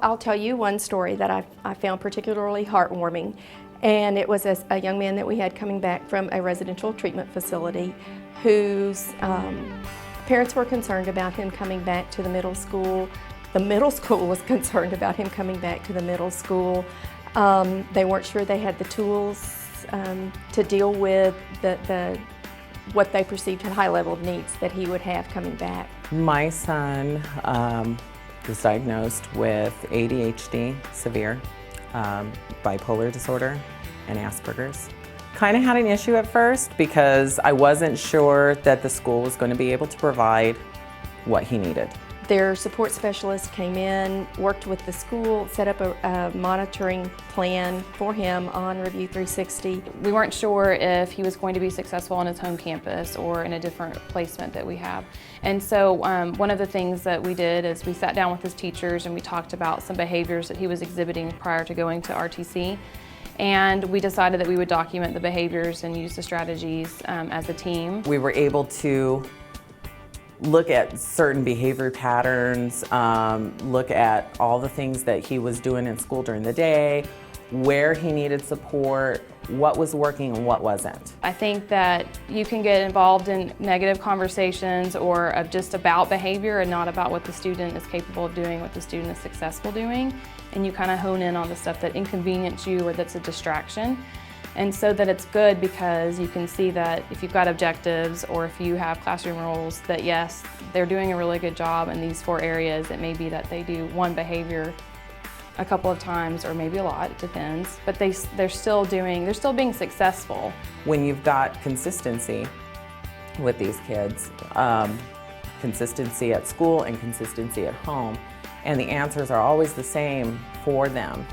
I'll tell you one story that I found particularly heartwarming, and it was a young man that we had coming back from a residential treatment facility whose parents were concerned about him coming back to the middle school. The middle school was concerned about him coming back to the middle school. They weren't sure they had the tools to deal with what they perceived a high level of needs that he would have coming back. My son was diagnosed with ADHD, severe, bipolar disorder, and Asperger's. Kind of had an issue at first because I wasn't sure that the school was going to be able to provide what he needed. Their support specialist came in, worked with the school, set up a monitoring plan for him on Review 360. We weren't sure if he was going to be successful on his home campus or in a different placement that we have. And so one of the things that we did is we sat down with his teachers and we talked about some behaviors that he was exhibiting prior to going to RTC. And we decided that we would document the behaviors and use the strategies as a team. We were able to look at certain behavior patterns, look at all the things that he was doing in school during the day, where he needed support, what was working and what wasn't. I think that you can get involved in negative conversations or just about behavior and not about what the student is capable of doing, what the student is successful doing, and you kind of hone in on the stuff that inconveniences you or that's a distraction. And so that it's good because you can see that if you've got objectives or if you have classroom rules that yes, they're doing a really good job in these 4 areas. It may be that they do one behavior a couple of times or maybe a lot, it depends, but they're still being successful. When you've got consistency with these kids, consistency at school and consistency at home, and the answers are always the same for them.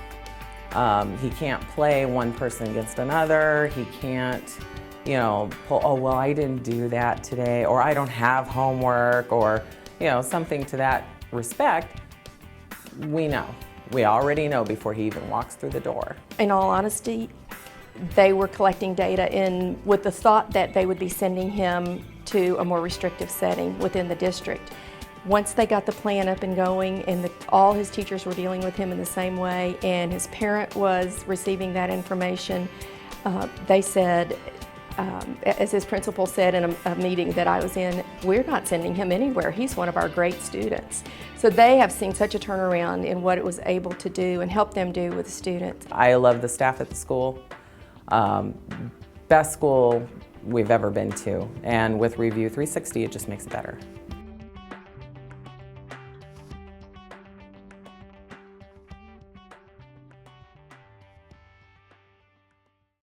He can't play one person against another. He can't, pull, oh, well, I didn't do that today, or I don't have homework, or, something to that respect. We know. We already know before he even walks through the door. In all honesty, they were collecting data with the thought that they would be sending him to a more restrictive setting within the district. Once they got the plan up and going and all his teachers were dealing with him in the same way and his parent was receiving that information, they said, as his principal said in a meeting that I was in, we're not sending him anywhere. He's one of our great students. So they have seen such a turnaround in what it was able to do and help them do with students. I love the staff at the school. Best school we've ever been to. And with Review 360, it just makes it better.